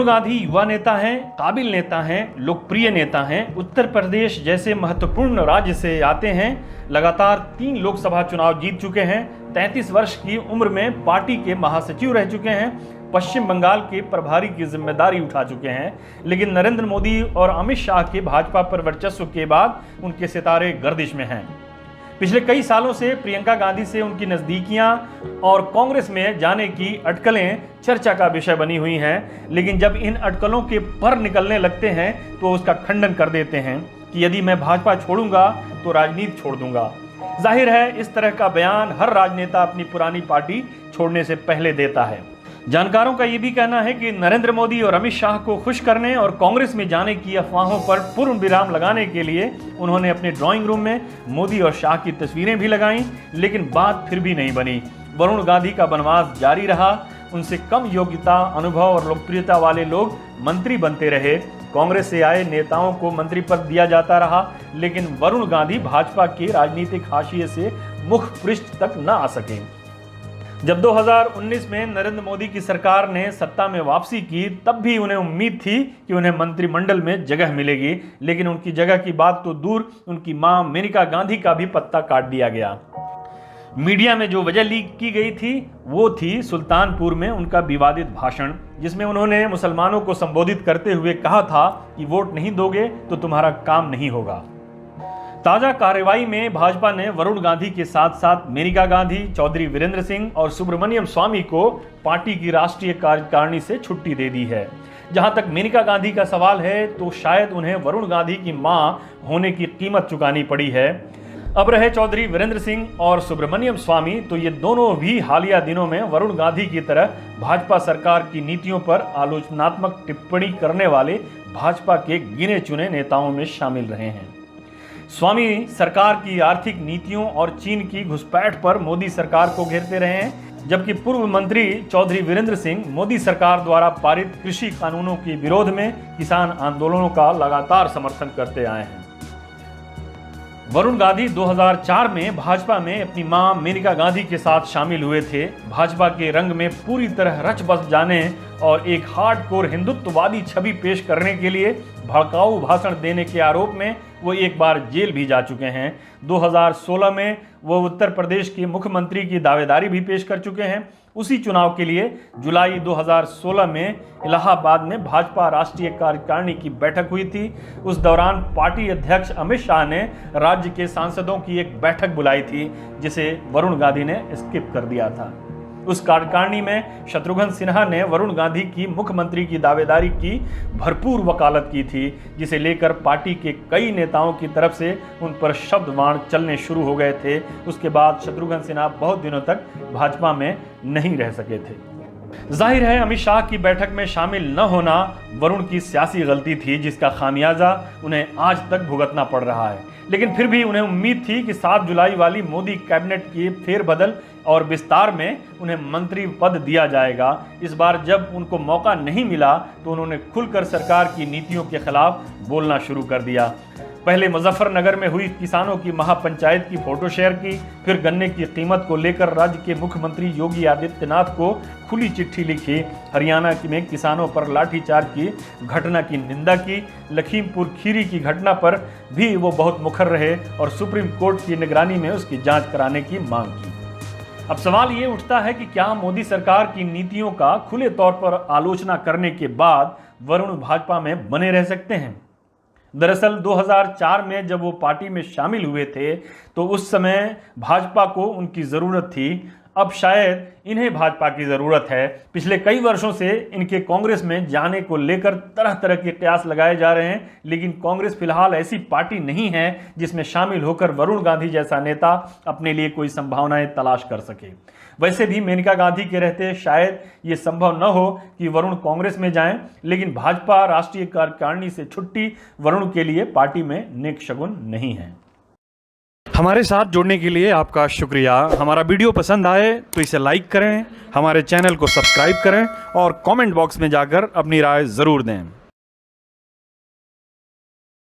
वरुण गांधी युवा नेता हैं, काबिल नेता हैं, लोकप्रिय नेता हैं। उत्तर प्रदेश जैसे महत्वपूर्ण राज्य से आते हैं। लगातार 3 लोकसभा चुनाव जीत चुके हैं। 33 वर्ष की उम्र में पार्टी के महासचिव रह चुके हैं। पश्चिम बंगाल के प्रभारी की जिम्मेदारी उठा चुके हैं। लेकिन नरेंद्र मोदी और अमित शाह के भाजपा पर वर्चस्व के बाद उनके सितारे गर्दिश में हैं। पिछले कई सालों से प्रियंका गांधी से उनकी नज़दीकियां और कांग्रेस में जाने की अटकलें चर्चा का विषय बनी हुई हैं। लेकिन जब इन अटकलों के पर निकलने लगते हैं तो उसका खंडन कर देते हैं कि यदि मैं भाजपा छोड़ूंगा तो राजनीति छोड़ दूंगा। जाहिर है, इस तरह का बयान हर राजनेता अपनी पुरानी पार्टी छोड़ने से पहले देता है। जानकारों का यह भी कहना है कि नरेंद्र मोदी और अमित शाह को खुश करने और कांग्रेस में जाने की अफवाहों पर पूर्ण विराम लगाने के लिए उन्होंने अपने ड्राइंग रूम में मोदी और शाह की तस्वीरें भी लगाईं, लेकिन बात फिर भी नहीं बनी। वरुण गांधी का वनवास जारी रहा। उनसे कम योग्यता, अनुभव और लोकप्रियता वाले लोग मंत्री बनते रहे। कांग्रेस से आए नेताओं को मंत्री पद दिया जाता रहा, लेकिन वरुण गांधी भाजपा के राजनीतिक हाशिए से मुख पृष्ठ तक न आ सके। जब 2019 में नरेंद्र मोदी की सरकार ने सत्ता में वापसी की, तब भी उन्हें उम्मीद थी कि उन्हें मंत्रिमंडल में जगह मिलेगी। लेकिन उनकी जगह की बात तो दूर, उनकी मां मेनका गांधी का भी पत्ता काट दिया गया। मीडिया में जो वजह लीक की गई थी वो थी सुल्तानपुर में उनका विवादित भाषण, जिसमें उन्होंने मुसलमानों को संबोधित करते हुए कहा था कि वोट नहीं दोगे तो तुम्हारा काम नहीं होगा। ताजा कार्रवाई में भाजपा ने वरुण गांधी के साथ साथ मेनका गांधी, चौधरी वीरेंद्र सिंह और सुब्रमण्यम स्वामी को पार्टी की राष्ट्रीय कार्यकारिणी से छुट्टी दे दी है। जहां तक मेनका गांधी का सवाल है तो शायद उन्हें वरुण गांधी की मां होने की कीमत चुकानी पड़ी है। अब रहे चौधरी वीरेंद्र सिंह और सुब्रमण्यम स्वामी, तो ये दोनों भी हालिया दिनों में वरुण गांधी की तरह भाजपा सरकार की नीतियों पर आलोचनात्मक टिप्पणी करने वाले भाजपा के गिने चुने नेताओं में शामिल रहे हैं। स्वामी सरकार की आर्थिक नीतियों और चीन की घुसपैठ पर मोदी सरकार को घेरते रहे हैं, जबकि पूर्व मंत्री चौधरी वीरेंद्र सिंह मोदी सरकार द्वारा पारित कृषि कानूनों के विरोध में किसान आंदोलनों का लगातार समर्थन करते आए हैं। वरुण गांधी 2004 में भाजपा में अपनी मां मेनका गांधी के साथ शामिल हुए थे। भाजपा के रंग में पूरी तरह रच बस जाने और एक हार्डकोर हिंदुत्ववादी छवि पेश करने के लिए भड़काऊ भाषण देने के आरोप में वो एक बार जेल भी जा चुके हैं। 2016 में वो उत्तर प्रदेश के मुख्यमंत्री की दावेदारी भी पेश कर चुके हैं। उसी चुनाव के लिए जुलाई 2016 में इलाहाबाद में भाजपा राष्ट्रीय कार्यकारिणी की बैठक हुई थी। उस दौरान पार्टी अध्यक्ष अमित शाह ने राज्य के सांसदों की एक बैठक बुलाई थी, जिसे वरुण गांधी ने स्किप कर दिया था। उस कार्यकारिणी में शत्रुघ्न सिन्हा ने वरुण गांधी की मुख्यमंत्री की दावेदारी की भरपूर वकालत की थी, जिसे लेकर पार्टी के कई नेताओं की तरफ से उन पर शब्दवाण चलने शुरू हो गए थे। उसके बाद शत्रुघ्न सिन्हा बहुत दिनों तक भाजपा में नहीं रह सके थे। जाहिर है, अमित शाह की बैठक में शामिल न होना वरुण की सियासी गलती थी, जिसका खामियाजा उन्हें आज तक भुगतना पड़ रहा है। लेकिन फिर भी उन्हें उम्मीद थी कि 7 जुलाई वाली मोदी कैबिनेट के फेरबदल और विस्तार में उन्हें मंत्री पद दिया जाएगा। इस बार जब उनको मौका नहीं मिला तो उन्होंने खुलकर सरकार की नीतियों के खिलाफ बोलना शुरू कर दिया। पहले मुजफ्फरनगर में हुई किसानों की महापंचायत की फोटो शेयर की, फिर गन्ने की कीमत को लेकर राज्य के मुख्यमंत्री योगी आदित्यनाथ को खुली चिट्ठी लिखी। हरियाणा में किसानों पर लाठीचार्ज की घटना की निंदा की। लखीमपुर खीरी की घटना पर भी वो बहुत मुखर रहे और सुप्रीम कोर्ट की निगरानी में उसकी जांच कराने की मांग की। अब सवाल ये उठता है कि क्या मोदी सरकार की नीतियों का खुले तौर पर आलोचना करने के बाद वरुण भाजपा में बने रह सकते हैं? दरअसल 2004 में जब वो पार्टी में शामिल हुए थे तो उस समय भाजपा को उनकी ज़रूरत थी। अब शायद इन्हें भाजपा की ज़रूरत है। पिछले कई वर्षों से इनके कांग्रेस में जाने को लेकर तरह तरह के कयास लगाए जा रहे हैं, लेकिन कांग्रेस फिलहाल ऐसी पार्टी नहीं है जिसमें शामिल होकर वरुण गांधी जैसा नेता अपने लिए कोई संभावनाएं तलाश कर सके। वैसे भी मेनका गांधी के रहते शायद ये संभव न हो कि वरुण कांग्रेस में जाएं, लेकिन भाजपा राष्ट्रीय कार्यकारिणी से छुट्टी वरुण के लिए पार्टी में नेक शगुन नहीं है। हमारे साथ जुड़ने के लिए आपका शुक्रिया। हमारा वीडियो पसंद आए तो इसे लाइक करें, हमारे चैनल को सब्सक्राइब करें और कमेंट बॉक्स में जाकर अपनी राय ज़रूर दें।